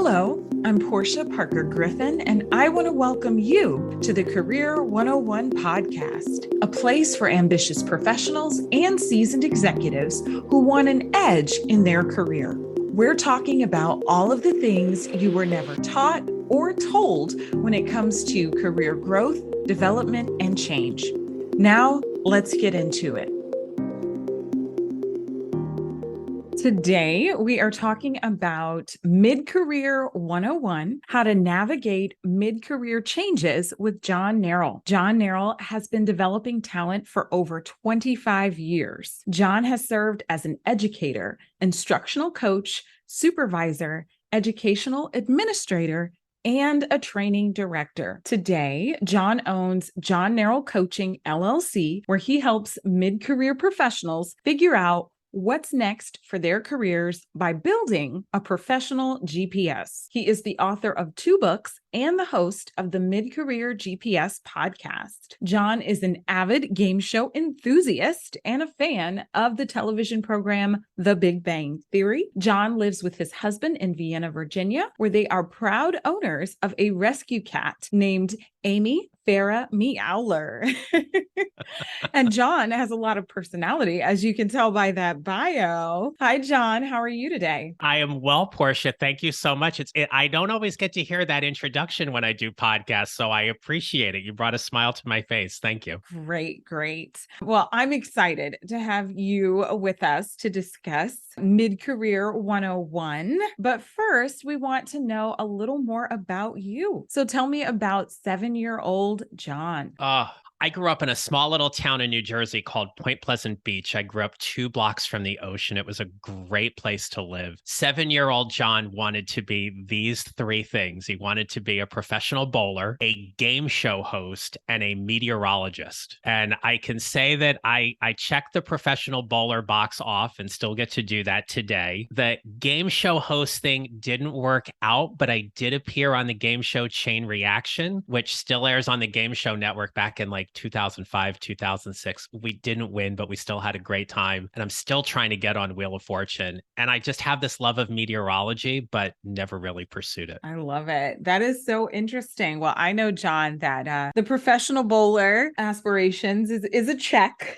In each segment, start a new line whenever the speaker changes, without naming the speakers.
Hello, I'm Portia Parker Griffin, and I want to welcome you to the Career 101 podcast, a place for ambitious professionals and seasoned executives who want an edge in their career. We're talking about all of the things you were never taught or told when it comes to career growth, development, and change. Now, let's get into it. Today, we are talking about Mid-Career 101, how to navigate mid-career changes with John Neralt. John Neralt has been developing talent for over 25 years. John has served as an educator, instructional coach, supervisor, educational administrator, and a training director. Today, John owns John Neralt Coaching, LLC, where he helps mid-career professionals figure out what's next for their careers by building a professional GPS. He is the author of 2 books and the host of the Mid-Career GPS podcast. John is an avid game show enthusiast and a fan of the television program The Big Bang Theory. John lives with his husband in Vienna, Virginia, where they are proud owners of a rescue cat named Amy Farah Meowler. And John has a lot of personality, as you can tell by that bio. Hi, John. How are you today?
I am well, Portia. Thank you so much. I don't always get to hear that introduction when I do podcasts, so I appreciate it. You brought a smile to my face. Thank you.
Great. Well, I'm excited to have you with us to discuss Mid-Career 101. But first, we want to know a little more about you. So tell me about 7-year-old John.
I grew up in a small little town in New Jersey called Point Pleasant Beach. I grew up 2 blocks from the ocean. It was a great place to live. 7-year-old John wanted to be these 3 things. He wanted to be a professional bowler, a game show host, and a meteorologist. And I can say that I checked the professional bowler box off and still get to do that today. The game show host thing didn't work out, but I did appear on the game show Chain Reaction, which still airs on the Game Show Network back in 2005, 2006. We didn't win, but we still had a great time. And I'm still trying to get on Wheel of Fortune. And I just have this love of meteorology, but never really pursued it.
I love it. That is so interesting. Well, I know, John, that the professional bowler aspirations is a check.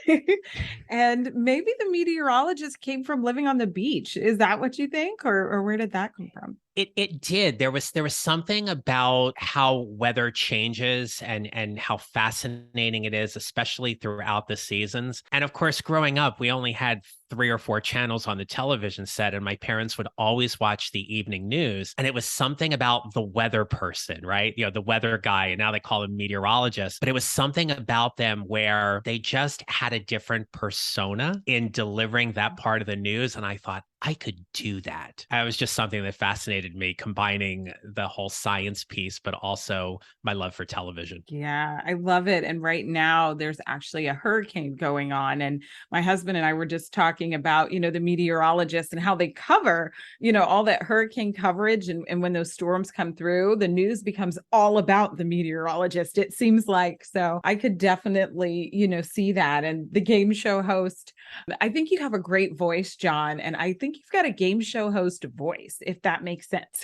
And maybe the meteorologist came from living on the beach. Is that what you think? Or where did that come from?
It did. There was something about how weather changes and how fascinating it is, especially throughout the seasons. And of course, growing up, we only had 3 or 4 channels on the television set, and my parents would always watch the evening news. And it was something about the weather person, right? The weather guy, and now they call him meteorologist. But it was something about them where they just had a different persona in delivering that part of the news. And I thought, I could do that. It was just something that fascinated me, combining the whole science piece, but also my love for television.
Yeah, I love it. And right now there's actually a hurricane going on. And my husband and I were just talking about, the meteorologists and how they cover, all that hurricane coverage. And when those storms come through, the news becomes all about the meteorologist, it seems like. So I could definitely, see that. And the game show host, I think you have a great voice, John. And I think you've got a game show host voice, if that makes sense.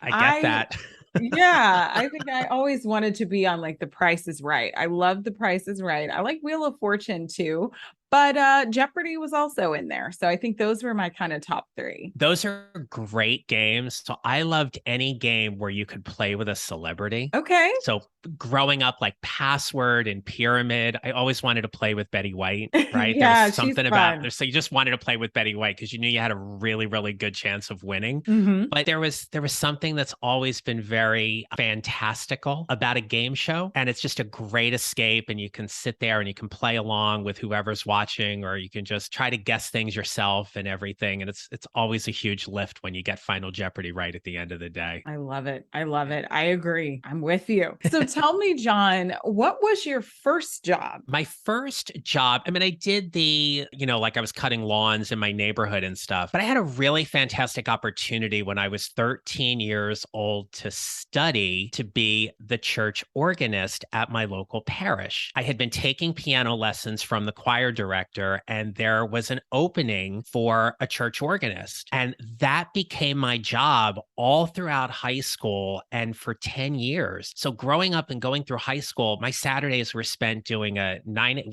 I get that.
Yeah, I think I always wanted to be on The Price is Right. I love The Price is Right. I like Wheel of Fortune too, but Jeopardy was also in there. So I think those were my kind of top 3.
Those are great games. So I loved any game where you could play with a celebrity.
Okay.
So growing up, Password and Pyramid, I always wanted to play with Betty White, right?
Yeah,
There's something
she's
about
fun.
there. So you just wanted to play with Betty White because you knew you had a really, really good chance of winning.
Mm-hmm.
But there was something that's always been very fantastical about a game show. And it's just a great escape. And you can sit there and you can play along with whoever's watching, or you can just try to guess things yourself and everything. And it's always a huge lift when you get Final Jeopardy right at the end of the day.
I love it. I agree. I'm with you. So tell me, John, what was your first job?
My first job, I did I was cutting lawns in my neighborhood and stuff, but I had a really fantastic opportunity when I was 13 years old to study to be the church organist at my local parish. I had been taking piano lessons from the choir director, and there was an opening for a church organist. And that became my job all throughout high school and for 10 years. So growing up and going through high school, my Saturdays were spent doing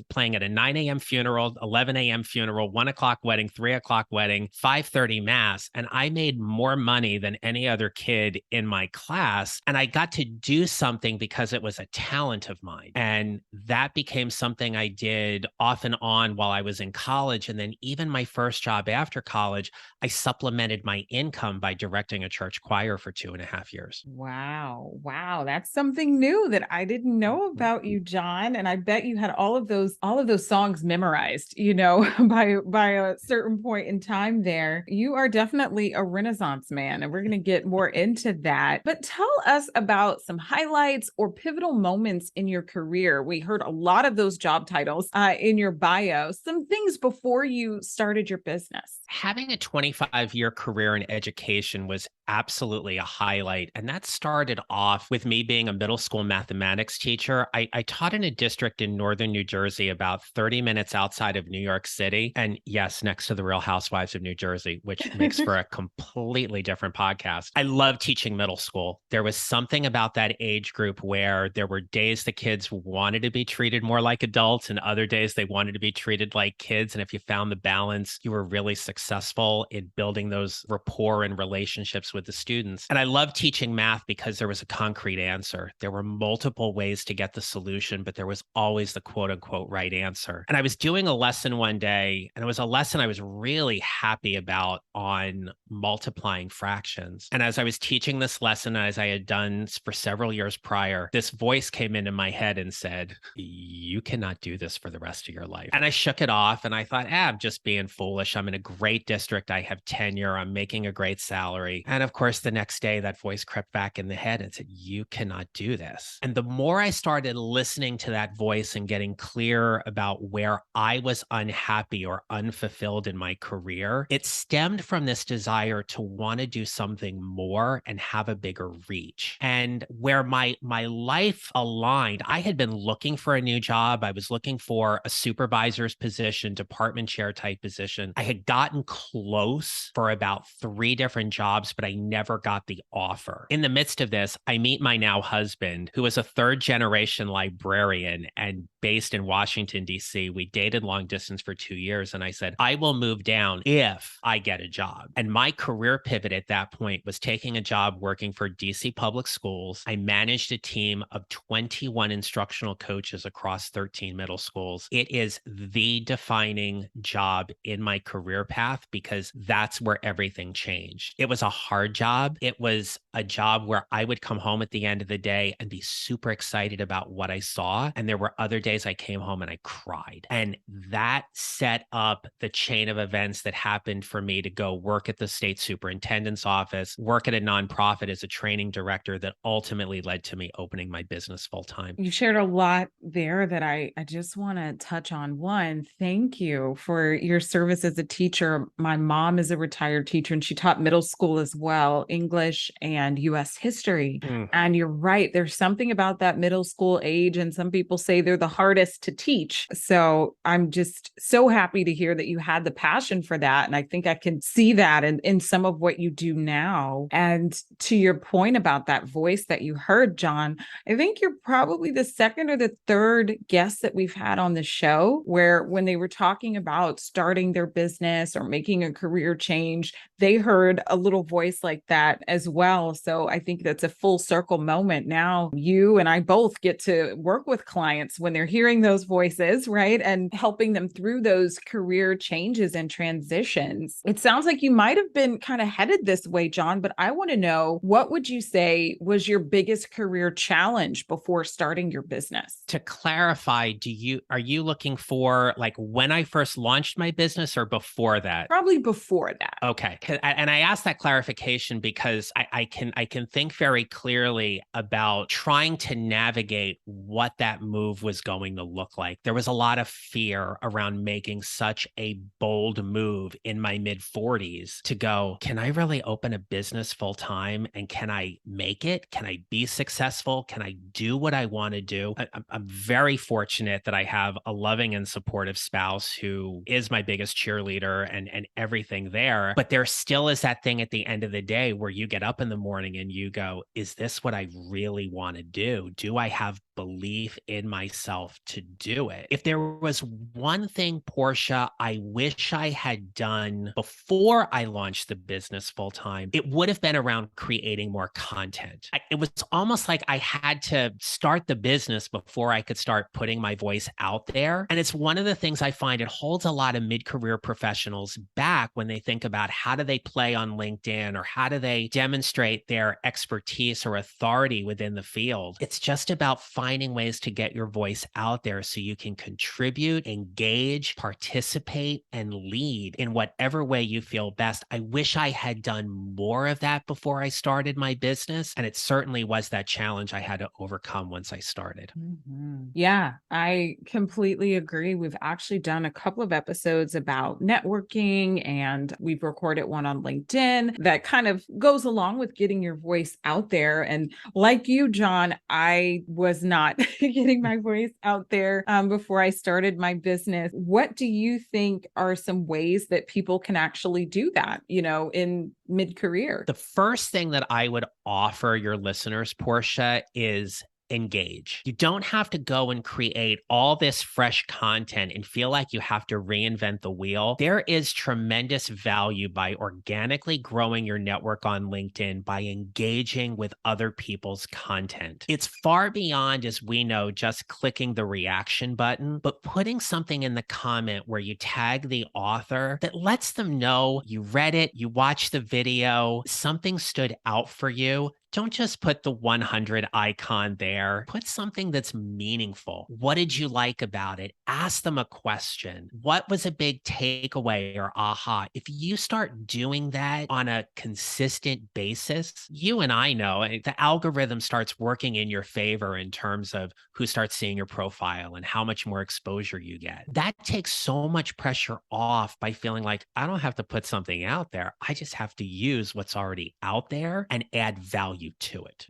playing at a 9 a.m. funeral, 11 a.m. funeral, 1 o'clock wedding, 3 o'clock wedding, 5:30 mass. And I made more money than any other kid in my class. And I got to do something because it was a talent of mine. And that became something I did off and on while I was in college. And then even my first job after college, I supplemented my income by directing a church choir for 2.5 years.
Wow. Wow. That's something new that I didn't know about you, John. And I bet you had all of those songs memorized, by a certain point in time there. You are definitely a Renaissance man, and we're going to get more into that. But tell us about some highlights or pivotal moments in your career. We heard a lot of those job titles in your bio, some things before you started your business.
Having a 25-year career in education was absolutely a highlight. And that started off with me being a middle school mathematics teacher. I taught in a district in northern New Jersey, about 30 minutes outside of New York City. And yes, next to the Real Housewives of New Jersey, which makes for a completely different podcast. I love teaching middle school. There was something about that age group where there were days the kids wanted to be treated more like adults and other days they wanted to be treated like kids. And if you found the balance, you were really successful in building those rapport and relationships with the students. And I love teaching math because there was a concrete answer. There were multiple ways to get the solution, but there was always the quote unquote right answer. And I was doing a lesson one day, and it was a lesson I was really happy about on multiplying fractions. And as I was teaching this lesson, as I had done for several years prior, this voice came into my head and said, "You cannot do this for the rest of your life." And I shook it off and I thought, I'm just being foolish. I'm in a great district. I have tenure. I'm making a great salary. And of course, the next day that voice crept back in the head and said, "You cannot do this." And the more I started listening to that voice and getting clear about where I was unhappy or unfulfilled in my career, it stemmed from this desire to want to do something more and have a bigger reach. And where my life aligned, I had been looking for a new job. I was looking for a supervisor's position, department chair type position. I had gotten close for about 3 different jobs, but I never got the offer. In the midst of this, I meet my now husband, who is a 3rd-generation librarian and based in Washington, D.C. We dated long distance for 2 years. And I said, I will move down if I get a job. And my career pivot at that point was taking a job working for D.C. public schools. I managed a team of 21 instructional coaches across 13 middle schools. It is the defining job in my career path because that's where everything changed. It was a hard job. It was a job where I would come home at the end of the day and be super excited about what I saw. And there were other days I came home and I cried. And that set up the chain of events that happened for me to go work at the state superintendent's office, work at a nonprofit as a training director that ultimately led to me opening my business full time.
You shared a lot there that I just want to touch on. One, thank you for your service as a teacher. My mom is a retired teacher and she taught middle school as well, English and US history. And you're right. There's something about that middle school age. And some people say they're the hardest to teach. So I'm just so happy to hear that you had the passion for that. And I think I can see that in some of what you do now. And to your point about that voice that you heard, John, I think you're probably the 2nd or the 3rd guest that we've had on the show where when they were talking about starting their business or making a career change, they heard a little voice like that as well. So I think that's a full circle moment. Now you and I both get to work with clients when they're hearing those voices, right? And helping them through those career changes and transitions. It sounds like you might have been kind of headed this way, John, but I want to know, what would you say was your biggest career challenge before starting your business?
To clarify, are you looking for like when I first launched my business or before that?
Probably before that.
Okay. And I asked that clarification because I can think very clearly about trying to navigate what that move was going to look like. There was a lot of fear around making such a bold move in my mid 40s to go, can I really open a business full time? And can I make it? Can I be successful? Can I do what I want to do? I'm very fortunate that I have a loving and supportive spouse who is my biggest cheerleader and everything there. But there still is that thing at the end of the the day where you get up in the morning and you go, is this what I really want to do? Do I have belief in myself to do it? If there was one thing, Portia, I wish I had done before I launched the business full time, it would have been around creating more content. It was almost like I had to start the business before I could start putting my voice out there. And it's one of the things I find it holds a lot of mid-career professionals back when they think about how do they play on LinkedIn or how do they demonstrate their expertise or authority within the field. It's just about finding ways to get your voice out there so you can contribute, engage, participate, and lead in whatever way you feel best. I wish I had done more of that before I started my business. And it certainly was that challenge I had to overcome once I started.
Yeah, I completely agree. We've actually done a couple of episodes about networking, and we've recorded one on LinkedIn that kind of goes along with getting your voice out there. And like you, John, I was not getting my voice out there before I started my business. What do you think are some ways that people can actually do that, in mid-career?
The first thing that I would offer your listeners, Portia, is engage. You don't have to go and create all this fresh content and feel like you have to reinvent the wheel. There is tremendous value by organically growing your network on LinkedIn by engaging with other people's content. It's far beyond, as we know, just clicking the reaction button, but putting something in the comment where you tag the author that lets them know you read it, you watched the video, something stood out for you. Don't just put the 100 icon there. Put something that's meaningful. What did you like about it? Ask them a question. What was a big takeaway or aha? If you start doing that on a consistent basis, you and I know the algorithm starts working in your favor in terms of who starts seeing your profile and how much more exposure you get. That takes so much pressure off by feeling like I don't have to put something out there. I just have to use what's already out there and add value to it.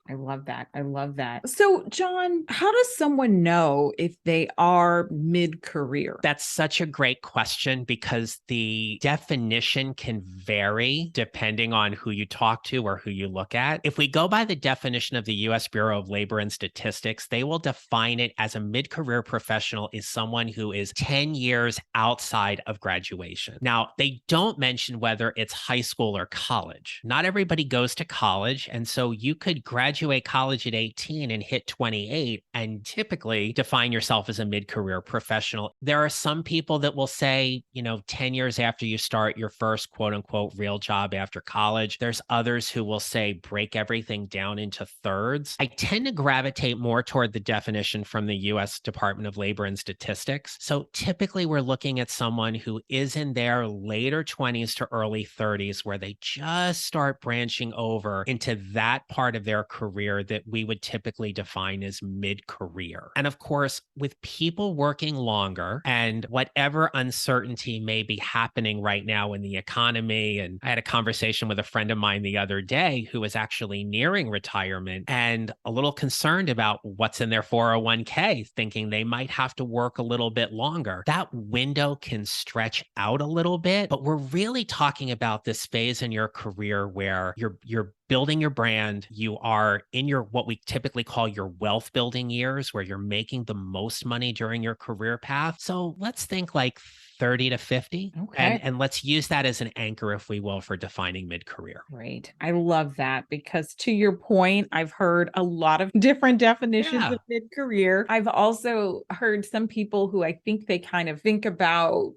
I love that. I love that. So, John, how does someone know if they are mid-career?
That's such a great question because the definition can vary depending on who you talk to or who you look at. If we go by the definition of the US Bureau of Labor and Statistics, they will define it as a mid-career professional is someone who is 10 years outside of graduation. Now, they don't mention whether it's high school or college. Not everybody goes to college. And so you could graduate college at 18 and hit 28 and typically define yourself as a mid-career professional. There are some people that will say, 10 years after you start your first quote unquote real job after college. There's others who will say break everything down into thirds. I tend to gravitate more toward the definition from the US Department of Labor and Statistics. So typically we're looking at someone who is in their later 20s to early 30s where they just start branching over into that part of their career that we would typically define as mid-career. And of course, with people working longer and whatever uncertainty may be happening right now in the economy, and I had a conversation with a friend of mine the other day who was actually nearing retirement and a little concerned about what's in their 401k, thinking they might have to work a little bit longer. That window can stretch out a little bit, but we're really talking about this phase in your career where you're building your brand, you are in your what we typically call your wealth building years, where you're making the most money during your career path. So let's think like 30 to 50.
Okay.
And let's use that as an anchor, if we will, for defining mid-career.
Great. I love that because to your point, I've heard a lot of different definitions of mid-career. I've also heard some people who I think they kind of think about,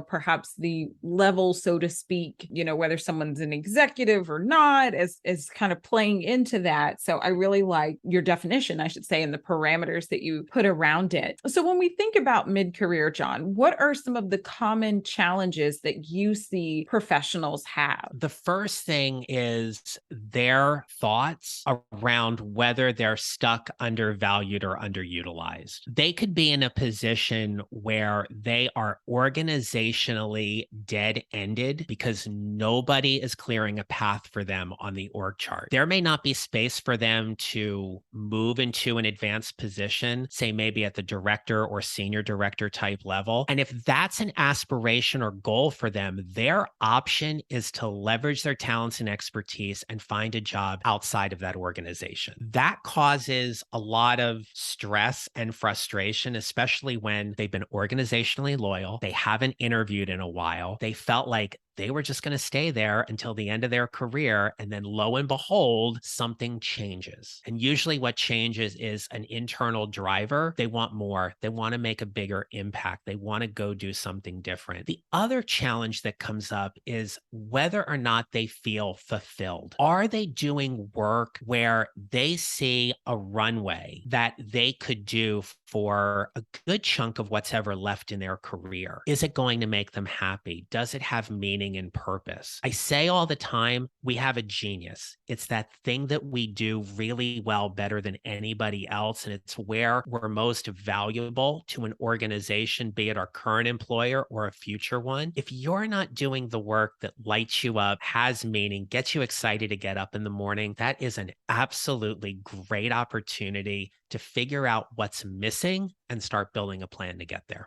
perhaps the level, so to speak, whether someone's an executive or not, as kind of playing into that. So I really like your definition, I should say, and the parameters that you put around it. So when we think about mid-career, John, what are some of the common challenges that you see professionals have?
The first thing is their thoughts around whether they're stuck, undervalued, or underutilized. They could be in a position where they are organizationally dead-ended because nobody is clearing a path for them on the org chart. There may not be space for them to move into an advanced position, say maybe at the director or senior director type level. And if that's an aspiration or goal for them, their option is to leverage their talents and expertise and find a job outside of that organization. That causes a lot of stress and frustration, especially when they've been organizationally loyal, they haven't interviewed in a while, they felt like they were just going to stay there until the end of their career. And then lo and behold, something changes. And usually what changes is an internal driver. They want more. They want to make a bigger impact. They want to go do something different. The other challenge that comes up is whether or not they feel fulfilled. Are they doing work where they see a runway that they could do for a good chunk of what's ever left in their career? Is it going to make them happy? Does it have meaning and purpose? I say all the time, we have a genius. It's that thing that we do really well, better than anybody else. And it's where we're most valuable to an organization, be it our current employer or a future one. If you're not doing the work that lights you up, has meaning, gets you excited to get up in the morning, that is an absolutely great opportunity to figure out what's missing and start building a plan to get there.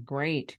Great.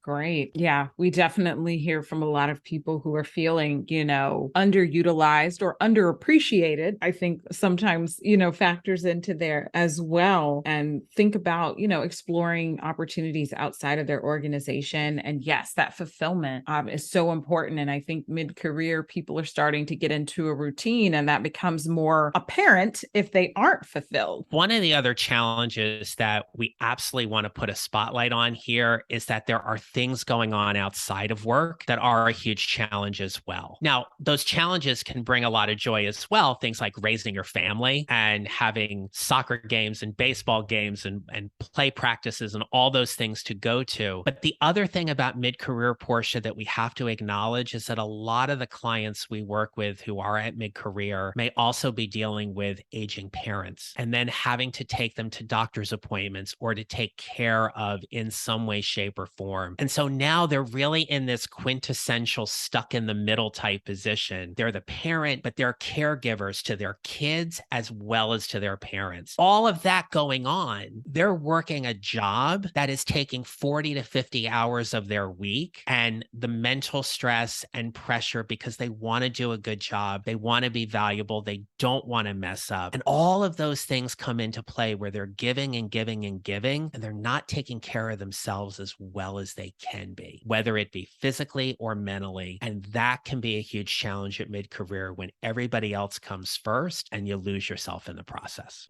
Yeah, we definitely hear from a lot of people who are feeling, underutilized or underappreciated. I think sometimes, factors into there as well. And think about, exploring opportunities outside of their organization. And yes, that fulfillment is so important. And I think mid-career, people are starting to get into a routine, and that becomes more apparent if they aren't fulfilled.
One of the other challenges that we absolutely want to put a spotlight on here is that there are things going on outside of work that are a huge challenge as well. Now, those challenges can bring a lot of joy as well. Things like raising your family and having soccer games and baseball games and play practices and all those things to go to. But the other thing about mid-career, Portia, that we have to acknowledge is that a lot of the clients we work with who are at mid-career may also be dealing with aging parents and then having to take them to doctor's appointments or to take care of in some way, shape, or form. And so now they're really in this quintessential stuck in the middle type position. They're the parent, but they're caregivers to their kids as well as to their parents. All of that going on, they're working a job that is taking 40 to 50 hours of their week, and the mental stress and pressure because they want to do a good job. They want to be valuable. They don't want to mess up. And all of those things come into play where they're giving and giving and giving, and they're not taking care of themselves as well as they can be, whether it be physically or mentally. And that can be a huge challenge at mid-career when everybody else comes first and you lose yourself in the process.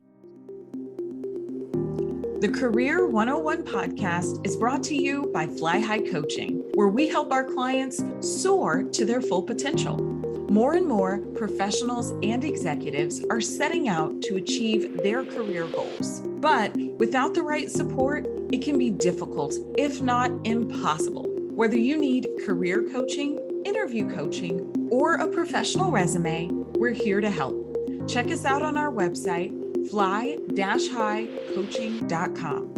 The Career 101 podcast is brought to you by Fly High Coaching, where we help our clients soar to their full potential. More and more professionals and executives are setting out to achieve their career goals. But without the right support, it can be difficult, if not impossible. Whether you need career coaching, interview coaching, or a professional resume, we're here to help. Check us out on our website, fly-highcoaching.com.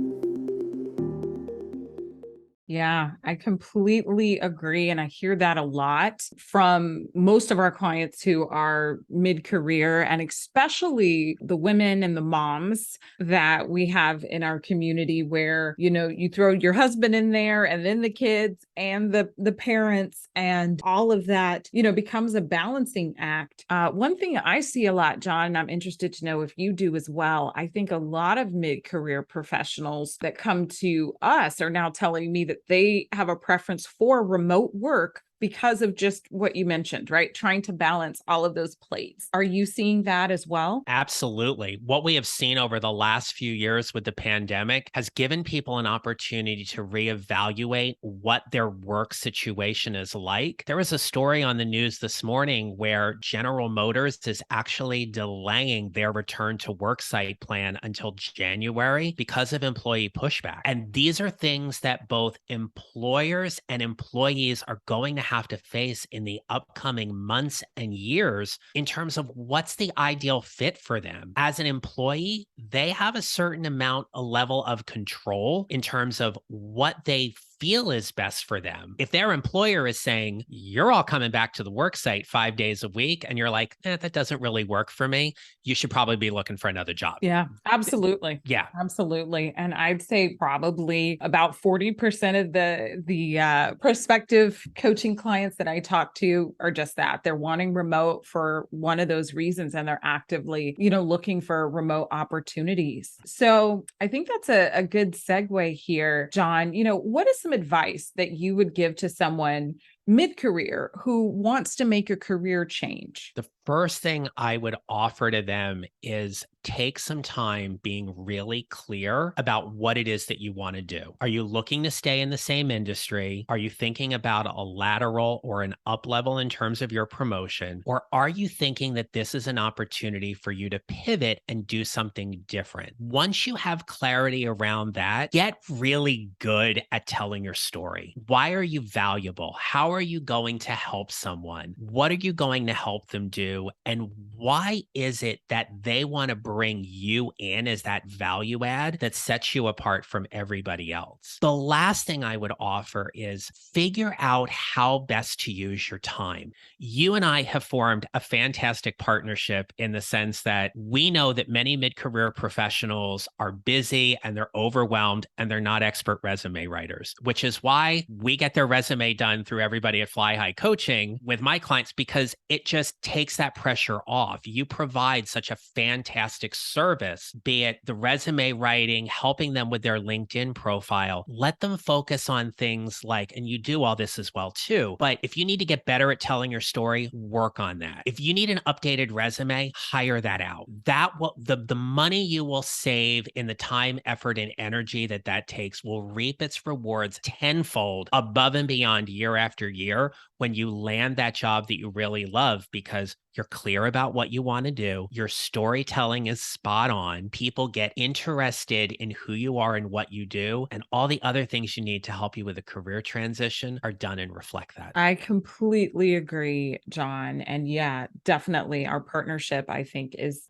Yeah, I completely agree. And I hear that a lot from most of our clients who are mid-career, and especially the women and the moms that we have in our community where, you throw your husband in there and then the kids and the parents and all of that, becomes a balancing act. One thing I see a lot, John, and I'm interested to know if you do as well. I think a lot of mid-career professionals that come to us are now telling me that they have a preference for remote work because of just what you mentioned, right? Trying to balance all of those plates. Are you seeing that as well?
Absolutely. What we have seen over the last few years with the pandemic has given people an opportunity to reevaluate what their work situation is like. There was a story on the news this morning where General Motors is actually delaying their return to work site plan until January because of employee pushback. And these are things that both employers and employees are going to have to face in the upcoming months and years in terms of what's the ideal fit for them. As an employee, they have a certain amount, a level of control in terms of what they feel is best for them. If their employer is saying, you're all coming back to the work site 5 days a week, and you're like, that doesn't really work for me, you should probably be looking for another job.
Yeah, absolutely.
Yeah.
Absolutely. And I'd say probably about 40% of the prospective coaching clients that I talk to are just that. They're wanting remote for one of those reasons, and they're actively, looking for remote opportunities. So I think that's a good segue here, John. What is some advice that you would give to someone mid-career who wants to make a career change?
The first thing I would offer to them is take some time being really clear about what it is that you want to do. Are you looking to stay in the same industry? Are you thinking about a lateral or an up level in terms of your promotion? Or are you thinking that this is an opportunity for you to pivot and do something different? Once you have clarity around that, get really good at telling your story. Why are you valuable? How are you going to help someone? What are you going to help them do? And why is it that they want to bring you in as that value add that sets you apart from everybody else? The last thing I would offer is figure out how best to use your time. You and I have formed a fantastic partnership in the sense that we know that many mid-career professionals are busy and they're overwhelmed and they're not expert resume writers, which is why we get their resume done through everybody at Fly High Coaching with my clients, because it just takes that pressure off. You provide such a fantastic service, be it the resume writing, helping them with their LinkedIn profile. Let them focus on things like, and you do all this as well too, but if you need to get better at telling your story, work on that. If you need an updated resume, hire that out. That will, the money you will save in the time, effort, and energy that takes will reap its rewards tenfold above and beyond year after year when you land that job that you really love, because you're clear about what you want to do. Your storytelling is spot on. People get interested in who you are and what you do, and all the other things you need to help you with a career transition are done and reflect that.
I completely agree, John. And yeah, definitely our partnership, I think, is,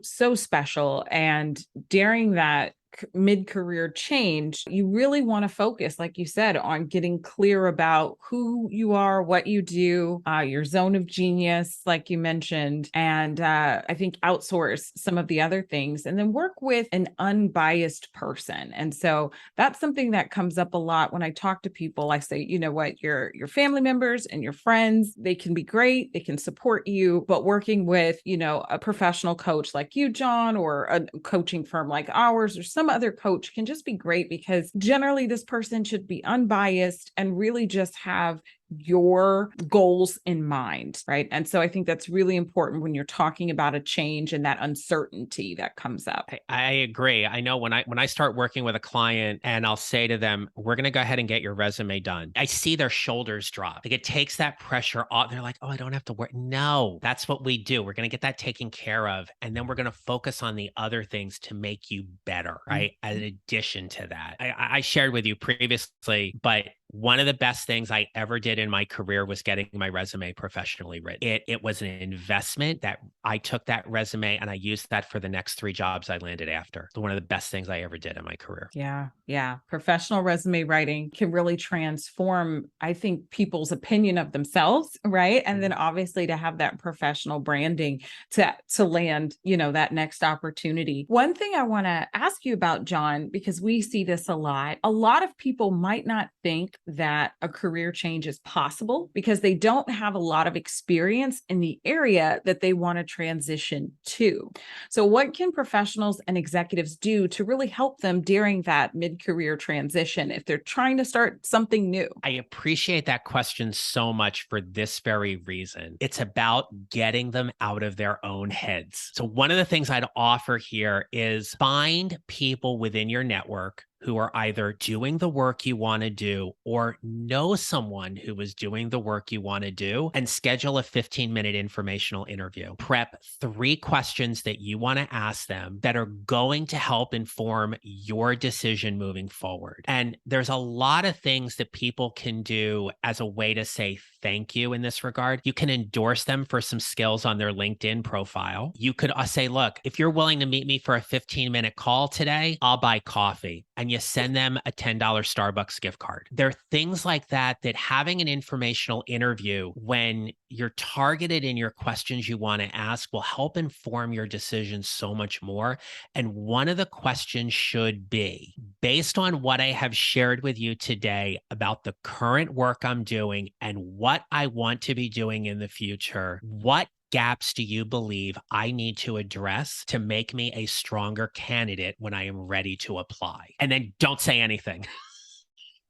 so special. And during that mid-career change, you really want to focus, like you said, on getting clear about who you are, what you do, your zone of genius, like you mentioned, and I think outsource some of the other things, and then work with an unbiased person. And so that's something that comes up a lot when I talk to people. I say, your family members and your friends, they can be great, they can support you, but working with, a professional coach like you, John, or a coaching firm like ours, or some other coach can just be great, because generally this person should be unbiased and really just have your goals in mind, right? And so I think that's really important when you're talking about a change and that uncertainty that comes up.
I agree. I know when I start working with a client and I'll say to them, we're going to go ahead and get your resume done, I see their shoulders drop. Like, it takes that pressure off. They're like, oh, I don't have to work. No, that's what we do. We're going to get that taken care of. And then we're going to focus on the other things to make you better, right? In addition to that, I shared with you previously, but one of the best things I ever did in my career was getting my resume professionally written. It was an investment that I took that resume and I used that for the next 3 jobs I landed after. So one of the best things I ever did in my career.
Yeah. Yeah. Professional resume writing can really transform, I think, people's opinion of themselves, right? And then obviously to have that professional branding to land, that next opportunity. One thing I want to ask you about, John, because we see this a lot of people might not think that a career change is possible because they don't have a lot of experience in the area that they want to transition to. So what can professionals and executives do to really help them during that mid-career transition if they're trying to start something new?
I appreciate that question so much for this very reason. It's about getting them out of their own heads. So one of the things I'd offer here is find people within your network who are either doing the work you want to do or know someone who is doing the work you want to do, and schedule a 15-minute informational interview. Prep 3 questions that you want to ask them that are going to help inform your decision moving forward. And there's a lot of things that people can do as a way to say thank you in this regard. You can endorse them for some skills on their LinkedIn profile. You could say, look, if you're willing to meet me for a 15-minute call today, I'll buy coffee. And you send them a $10 Starbucks gift card. There are things like that having an informational interview when you're targeted in your questions you want to ask will help inform your decisions so much more. And one of the questions should be, based on what I have shared with you today about the current work I'm doing and what I want to be doing in the future, what gaps do you believe I need to address to make me a stronger candidate when I am ready to apply? And then don't say anything.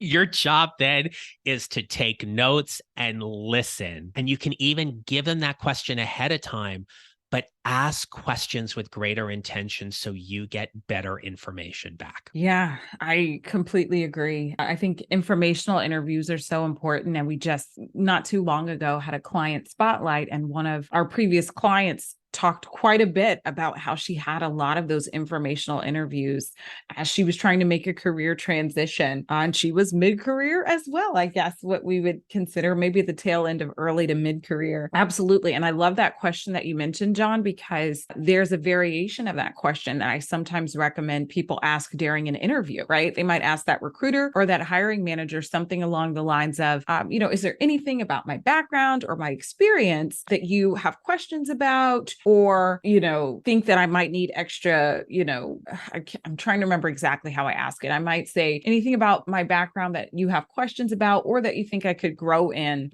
Your job then is to take notes and listen. And you can even give them that question ahead of time, but ask questions with greater intention so you get better information back.
Yeah, I completely agree. I think informational interviews are so important. And we just not too long ago had a client spotlight, and one of our previous clients talked quite a bit about how she had a lot of those informational interviews as she was trying to make a career transition. And she was mid-career as well, I guess, what we would consider maybe the tail end of early to mid-career. Absolutely. And I love that question that you mentioned, John, because there's a variation of that question that I sometimes recommend people ask during an interview, right? They might ask that recruiter or that hiring manager something along the lines of, is there anything about my background or my experience that you have questions about? Or, think that I might need extra, I'm trying to remember exactly how I ask it. I might say anything about my background that you have questions about, or that you think I could grow in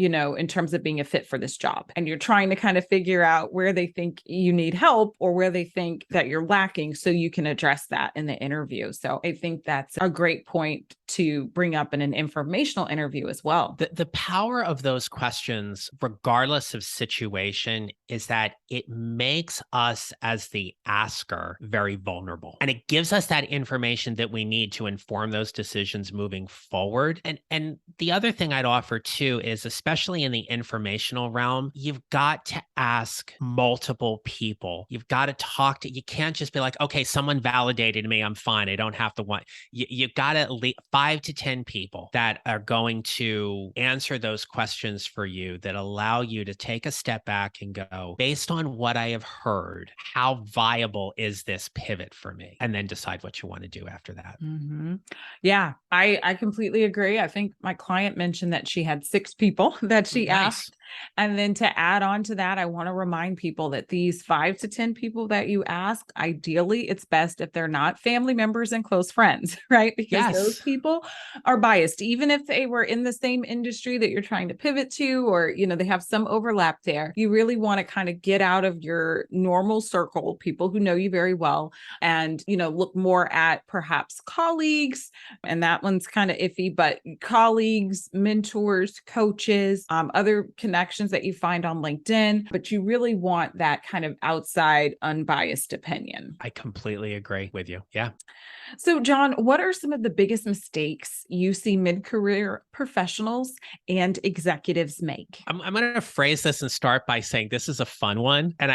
terms of being a fit for this job. And you're trying to kind of figure out where they think you need help or where they think that you're lacking so you can address that in the interview. So I think that's a great point to bring up in an informational interview as well.
The power of those questions, regardless of situation, is that it makes us as the asker very vulnerable. And it gives us that information that we need to inform those decisions moving forward. And the other thing I'd offer too is, especially in the informational realm, you've got to ask multiple people. You've got to talk to, you can't just be like, okay, someone validated me, I'm fine, I don't have to want, you've got at least 5 to 10 people that are going to answer those questions for you, that allow you to take a step back and go, based on what I have heard, how viable is this pivot for me? And then decide what you want to do after that.
Mm-hmm. Yeah, I completely agree. I think my client mentioned that she had 6 people that she asked. And then to add on to that, I want to remind people that these 5 to 10 people that you ask, ideally, it's best if they're not family members and close friends, right? Because those people are biased, even if they were in the same industry that you're trying to pivot to, or, they have some overlap there. You really want to kind of get out of your normal circle, people who know you very well, and, look more at perhaps colleagues. And that one's kind of iffy, but colleagues, mentors, coaches, other connections that you find on LinkedIn, but you really want that kind of outside, unbiased opinion.
I completely agree with you. Yeah.
So, John, what are some of the biggest mistakes you see mid-career professionals and executives make?
I'm going to phrase this and start by saying this is a fun one. And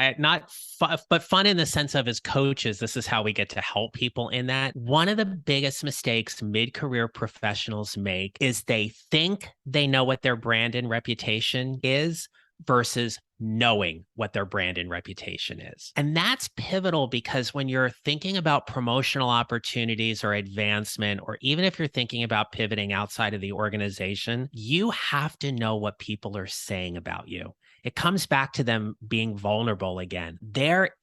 but fun in the sense of, as coaches, this is how we get to help people in that. One of the biggest mistakes mid-career professionals make is they think they know what their brand and reputation is versus knowing what their brand and reputation is. And that's pivotal, because when you're thinking about promotional opportunities or advancement, or even if you're thinking about pivoting outside of the organization, you have to know what people are saying about you. It comes back to them being vulnerable again.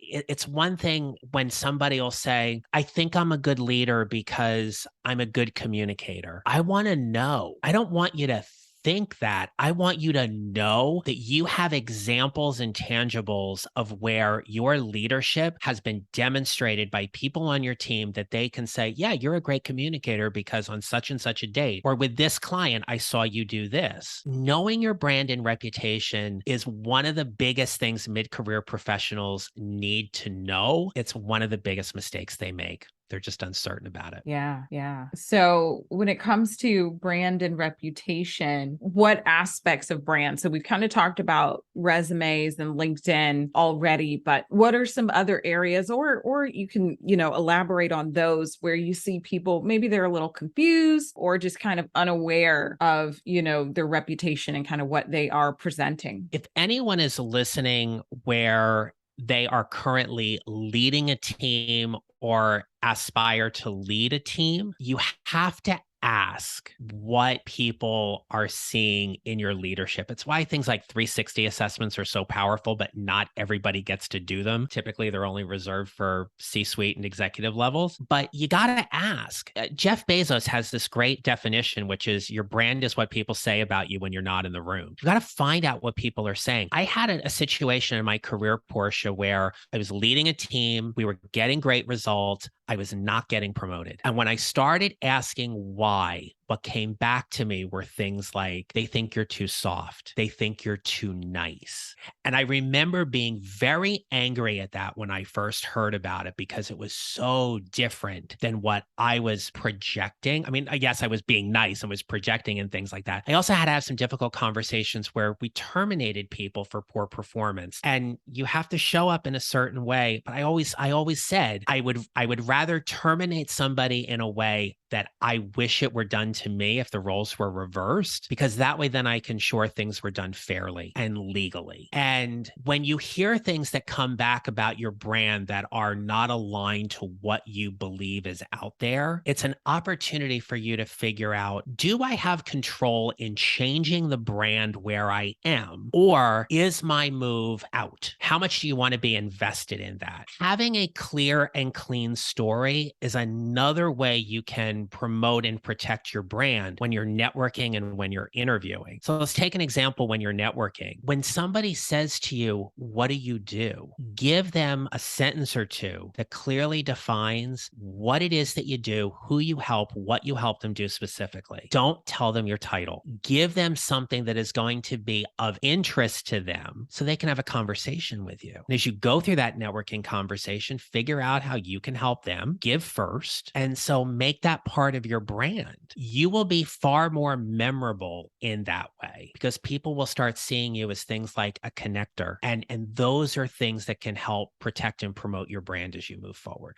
It's one thing when somebody will say, I think I'm a good leader because I'm a good communicator. I want to know. I don't want you to think that. I want you to know that you have examples and tangibles of where your leadership has been demonstrated by people on your team, that they can say, yeah, you're a great communicator because on such and such a date, or with this client, I saw you do this. Knowing your brand and reputation is one of the biggest things mid-career professionals need to know. It's one of the biggest mistakes they make. They're just uncertain about it.
Yeah, yeah. So when it comes to brand and reputation, what aspects of brand? So we've kind of talked about resumes and LinkedIn already, but what are some other areas, or you can, elaborate on those where you see people, maybe they're a little confused or just kind of unaware of, their reputation and kind of what they are presenting.
If anyone is listening where they are currently leading a team or aspire to lead a team, you have to ask what people are seeing in your leadership. It's why things like 360 assessments are so powerful, but not everybody gets to do them. Typically, they're only reserved for C-suite and executive levels. But you got to ask. Jeff Bezos has this great definition, which is your brand is what people say about you when you're not in the room. You got to find out what people are saying. I had a situation in my career, Portia, where I was leading a team. We were getting great results. I was not getting promoted. And when I started asking why, what came back to me were things like, they think you're too soft. They think you're too nice. And I remember being very angry at that when I first heard about it, because it was so different than what I was projecting. I mean, I guess I was being nice and was projecting and things like that. I also had to have some difficult conversations where we terminated people for poor performance. And you have to show up in a certain way. But I always said I would rather terminate somebody in a way that I wish it were done to me if the roles were reversed, because that way then I can ensure things were done fairly and legally. And when you hear things that come back about your brand that are not aligned to what you believe is out there, it's an opportunity for you to figure out, do I have control in changing the brand where I am? Or is my move out? How much do you want to be invested in that? Having a clear and clean story is another way you can promote and protect your brand when you're networking and when you're interviewing. So let's take an example when you're networking. When somebody says to you, what do you do? Give them a sentence or two that clearly defines what it is that you do, who you help, what you help them do specifically. Don't tell them your title. Give them something that is going to be of interest to them so they can have a conversation with you. And as you go through that networking conversation, figure out how you can help them. Give first. And so make that part of your brand. You will be far more memorable in that way because people will start seeing you as things like a connector. And those are things that can help protect and promote your brand as you move forward.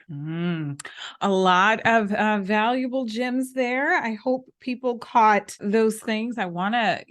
A lot of valuable gems there. I hope people caught those things. I want to,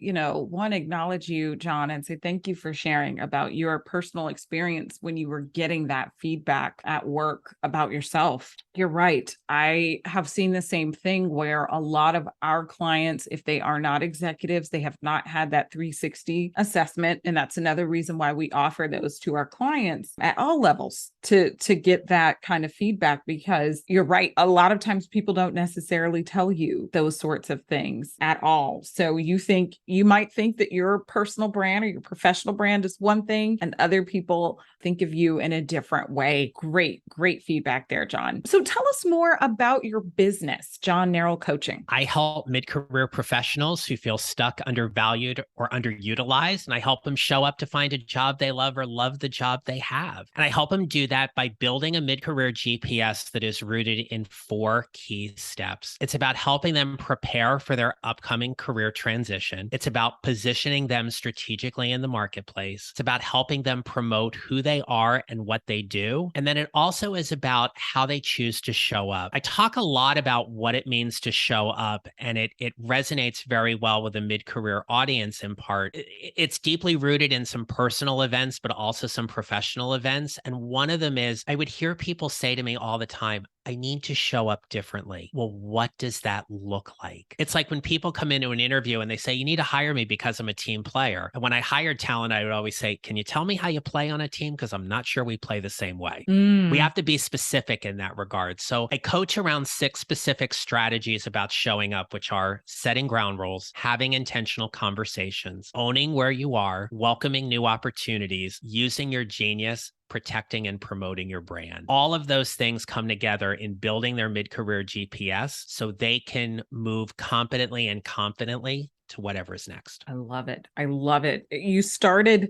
acknowledge you, John, and say thank you for sharing about your personal experience when you were getting that feedback at work about yourself. You're right. I have seen the same thing where a lot of our clients, if they are not executives, they have not had that 360 assessment. And that's another reason why we offer those to our clients at all levels to get that kind of feedback, because you're right. A lot of times people don't necessarily tell you those sorts of things at all. So you might think that your personal brand or your professional brand is one thing and other people think of you in a different way. Great feedback there, John. So tell us more about your business, John Neralt Coaching.
I help mid-career professionals who feel stuck, undervalued, or underutilized, and I help them show up to find a job they love or love the job they have. And I help them do that by building a mid-career GPS that is rooted in 4 key steps. It's about helping them prepare for their upcoming career transition. It's about positioning them strategically in the marketplace. It's about helping them promote who they are and what they do. And then it also is about how they choose to show up. I talk a lot about what it means to show up, and it resonates very well with a mid-career audience in part. It's deeply rooted in some personal events, but also some professional events. And one of them is, I would hear people say to me all the time, I need to show up differently. Well, what does that look like? It's like when people come into an interview and they say, you need to hire me because I'm a team player. And when I hired talent, I would always say, can you tell me how you play on a team? Because I'm not sure we play the same way. We have to be specific in that regard. So I coach around 6 specific strategies about showing up, which are setting ground rules, having intentional conversations, owning where you are, welcoming new opportunities, using your genius, protecting and promoting your brand. All of those things come together in building their mid-career GPS so they can move competently and confidently to whatever is next.
I love it. I love it. You started,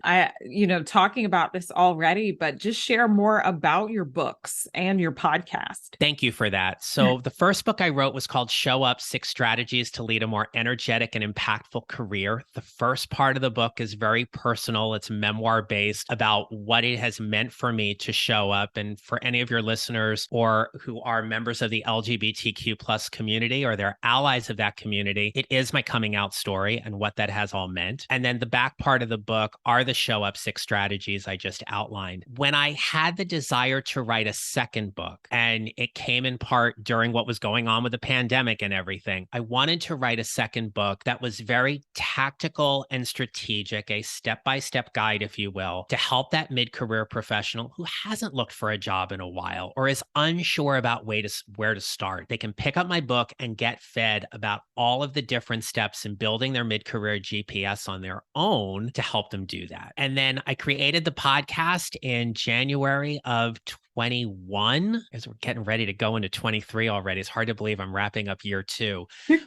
talking about this already, but just share more about your books and your podcast.
Thank you for that. So the first book I wrote was called Show Up: 6 Strategies to Lead a More Energetic and Impactful Career. The first part of the book is very personal. It's memoir based about what it has meant for me to show up. And for any of your listeners or who are members of the LGBTQ plus community or they're allies of that community, it is my coming out story and what that has all meant. And then the back part of the book are the Show Up 6 strategies I just outlined. When I had the desire to write a second book, and it came in part during what was going on with the pandemic and everything, I wanted to write a second book that was very tactical and strategic, a step-by-step guide, if you will, to help that mid-career professional who hasn't looked for a job in a while or is unsure about where to start. They can pick up my book and get fed about all of the different steps in building their mid-career GPS on their own to help them do that. And then I created the podcast in January of 21, as we're getting ready to go into 23 already. It's hard to believe I'm wrapping up year 2.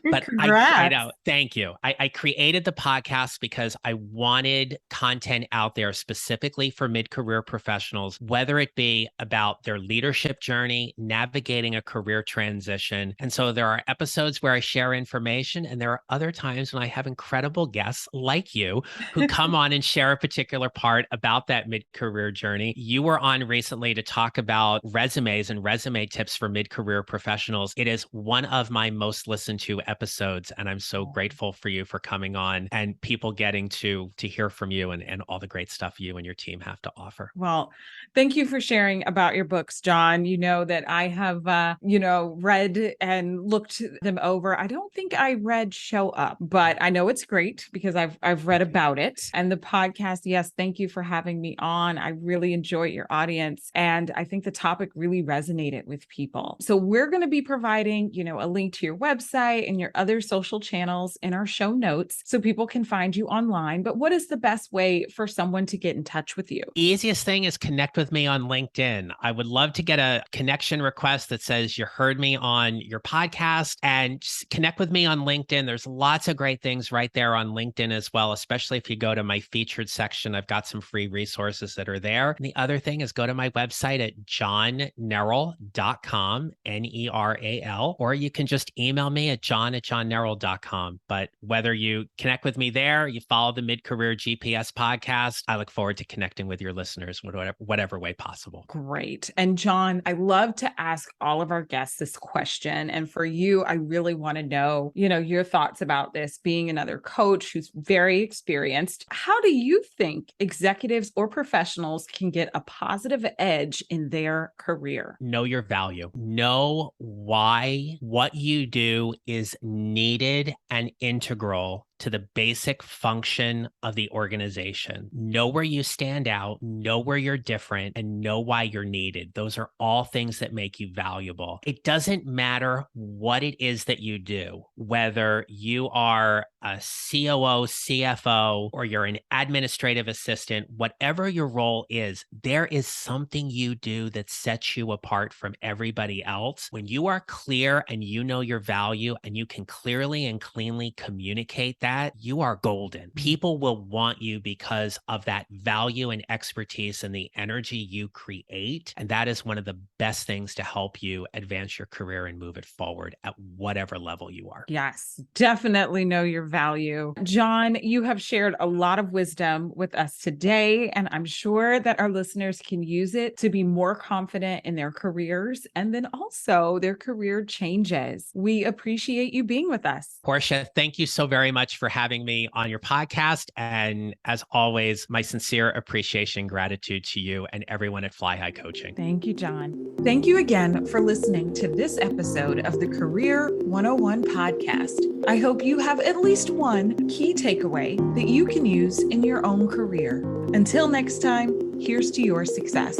But I know. Thank you. I created the podcast because I wanted content out there specifically for mid-career professionals, whether it be about their leadership journey, navigating a career transition. And so there are episodes where I share information, and there are other times when I have incredible guests like you who come on and share a particular part about that mid-career journey. You were on recently to talk about resumes and resume tips for mid-career professionals. It is one of my most listened to episodes, and I'm so grateful for you for coming on and people getting to hear from you and all the great stuff you and your team have to offer.
Well, thank you for sharing about your books, John. You know that I have, read and looked them over. I don't think I read Show Up, but I know it's great because I've read about it. And the podcast, yes, thank you for having me on. I really enjoy your audience, and I think the topic really resonated with people. So we're going to be providing, a link to your website and your other social channels in our show notes so people can find you online. But what is the best way for someone to get in touch with you?
Easiest thing is connect with me on LinkedIn. I would love to get a connection request that says you heard me on your podcast, and just connect with me on LinkedIn. There's lots of great things right there on LinkedIn as well, especially if you go to my featured section. I've got some free resources that are there. And the other thing is go to my website at johnneralt.com, Neral, or you can just email me at john@johnneralt.com. But whether you connect with me there, you follow the Mid-Career GPS podcast, I look forward to connecting with your listeners whatever way possible.
Great. And John, I love to ask all of our guests this question. And for you, I really want to know, your thoughts about this, being another coach who's very experienced. How do you think executives or professionals can get a positive edge in their career?
Know your value. Know why what you do is needed and integral to the basic function of the organization. Know where you stand out, know where you're different, and know why you're needed. Those are all things that make you valuable. It doesn't matter what it is that you do, whether you are a COO, CFO, or you're an administrative assistant, whatever your role is, there is something you do that sets you apart from everybody else. When you are clear and you know your value and you can clearly and cleanly communicate that, you are golden. People will want you because of that value and expertise and the energy you create. And that is one of the best things to help you advance your career and move it forward at whatever level you are.
Yes, definitely know your value. John, you have shared a lot of wisdom with us today, and I'm sure that our listeners can use it to be more confident in their careers and then also their career changes. We appreciate you being with us.
Portia, thank you so very much for having me on your podcast. And as always, my sincere appreciation and gratitude to you and everyone at Fly High Coaching.
Thank you, John. Thank you again for listening to this episode of the Career 101 podcast. I hope you have at least one key takeaway that you can use in your own career. Until next time, here's to your success.